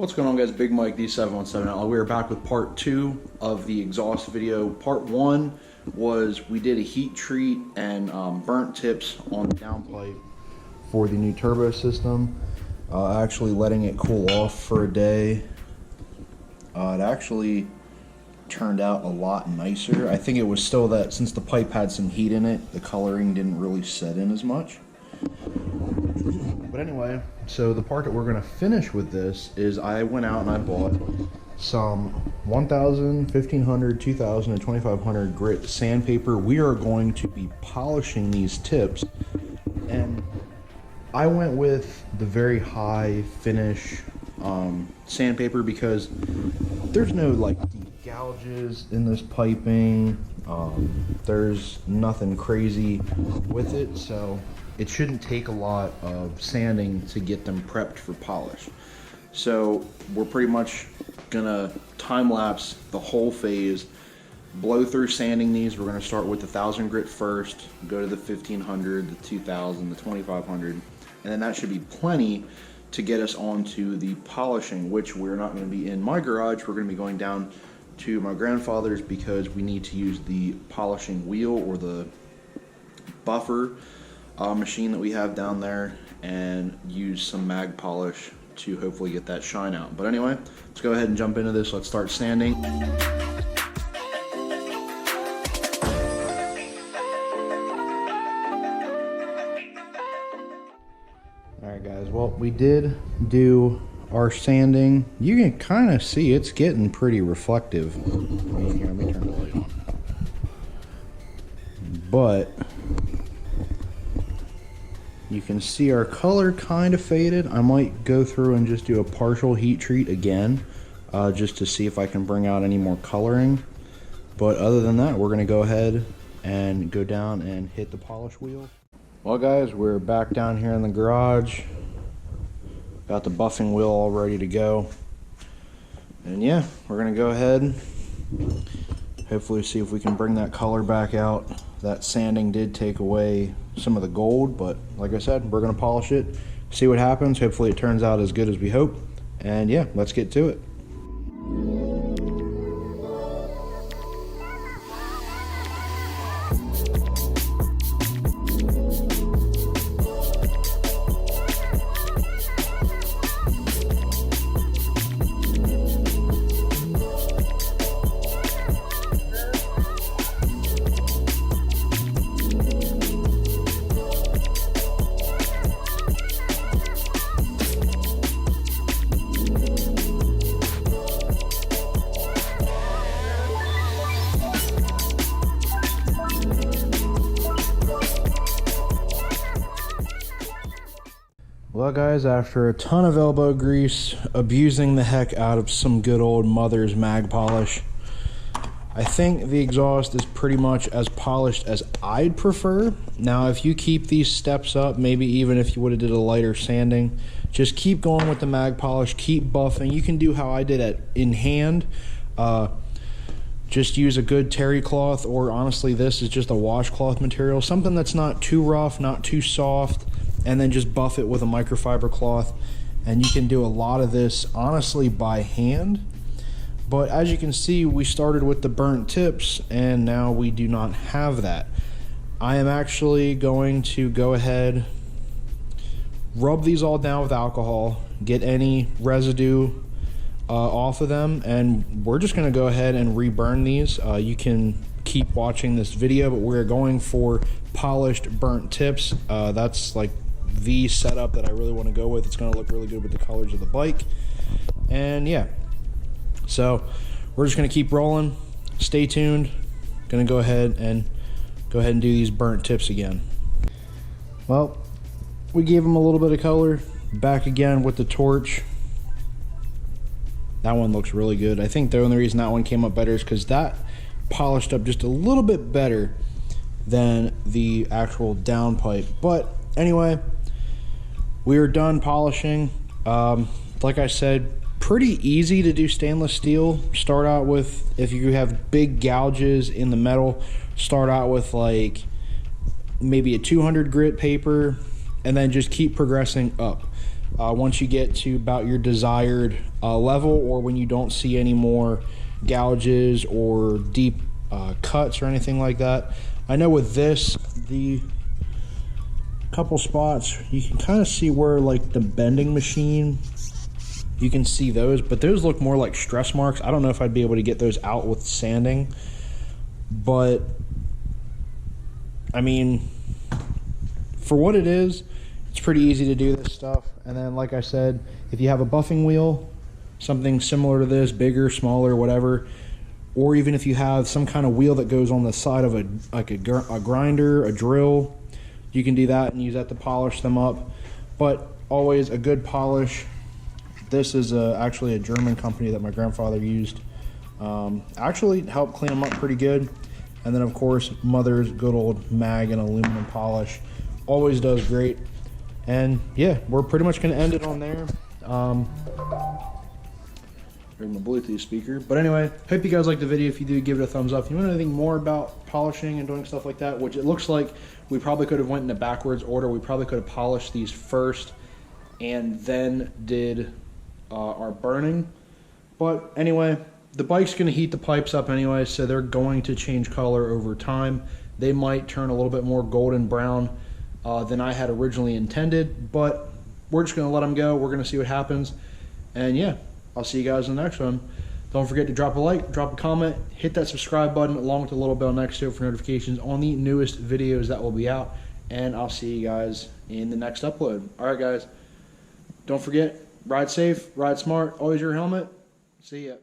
What's going on, guys? Big Mike, D717 Outlaw. We are back with part 2 of the exhaust video. Part 1 was we did a heat treat and burnt tips on the downpipe for the new turbo system. Actually letting it cool off for a day. It actually turned out a lot nicer. I think it was still that since the pipe had some heat in it, the coloring didn't really set in as much. But anyway, so the part that we're going to finish with this is I went out and I bought some 1000, 1500, 2000, and 2500 grit sandpaper. We are going to be polishing these tips, and I went with the very high finish sandpaper because there's no like deep gouges in this piping. There's nothing crazy with it, so it shouldn't take a lot of sanding to get them prepped for polish. So we're pretty much gonna time lapse the whole phase, blow through sanding these. We're gonna start with the 1000 grit first, go to the 1500, the 2000, the 2500, and then that should be plenty to get us onto the polishing, which we're not gonna be in my garage. We're gonna be going down to my grandfather's because we need to use the polishing wheel or the buffer machine that we have down there and use some mag polish to hopefully get that shine out. But anyway, let's go ahead and jump into this. Let's start sanding. Alright guys, well, we did do our sanding. You can kind of see it's getting pretty reflective. Here, let me turn the light on. But you can see our color kind of faded. I might go through and just do a partial heat treat again, just to see if I can bring out any more coloring. But other than that, we're gonna go ahead and go down and hit the polish wheel. Well guys, we're back down here in the garage. Got the buffing wheel all ready to go. And yeah, we're gonna go ahead, hopefully see if we can bring that color back out. That sanding did take away some of the gold, but like I said, we're gonna polish it, see what happens. Hopefully it turns out as good as we hope. And yeah, let's get to it. Well guys, after a ton of elbow grease, abusing the heck out of some good old mother's mag polish, I think the exhaust is pretty much as polished as I'd prefer. Now if you keep these steps up, maybe even if you would have did a lighter sanding, just keep going with the mag polish, keep buffing. You can do how I did it in hand. Just use a good terry cloth, or honestly this is just a washcloth material, something that's not too rough, not too soft, and then just buff it with a microfiber cloth. And you can do a lot of this honestly by hand, but as you can see, we started with the burnt tips and now we do not have that. I am actually going to go ahead, rub these all down with alcohol, get any residue off of them, and we're just going to go ahead and reburn these. You can keep watching this video, but we're going for polished burnt tips. That's like the setup that I really want to go with. It's going to look really good with the colors of the bike. And yeah, so we're just going to keep rolling. Stay tuned. Going to go ahead and do these burnt tips again. Well, we gave them a little bit of color. Back again with the torch. That one looks really good. I think the only reason that one came up better is because that polished up just a little bit better than the actual downpipe. But anyway, we are done polishing. Like I said, pretty easy to do stainless steel. Start out with, if you have big gouges in the metal, start out with like maybe a 200 grit paper and then just keep progressing up. once you get to about your desired level, or when you don't see any more gouges or deep cuts or anything like that. I know with this, the couple spots, you can kind of see where like the bending machine, you can see those, but those look more like stress marks. I don't know if I'd be able to get those out with sanding, but I mean, for what it is, it's pretty easy to do this stuff. And then, like I said, if you have a buffing wheel, something similar to this, bigger, smaller, whatever, or even if you have some kind of wheel that goes on the side of a grinder, a drill, you can do that and use that to polish them up. But always a good polish. This is actually a German company that my grandfather used. Actually helped clean them up pretty good. And then, of course, Mother's good old mag and aluminum polish always does great. And yeah, we're pretty much going to end it on there. Here's my Bluetooth speaker. But anyway, hope you guys liked the video. If you do, give it a thumbs up. If you want anything more about polishing and doing stuff like that, which it looks like we probably could have went in a backwards order. We probably could have polished these first and then did our burning. But anyway, the bike's going to heat the pipes up anyway, so they're going to change color over time. They might turn a little bit more golden brown than I had originally intended, but we're just going to let them go. We're going to see what happens. And yeah, I'll see you guys in the next one. Don't forget to drop a like, drop a comment, hit that subscribe button along with the little bell next to it for notifications on the newest videos that will be out. And I'll see you guys in the next upload. All right, guys. Don't forget, ride safe, ride smart, always your helmet. See ya.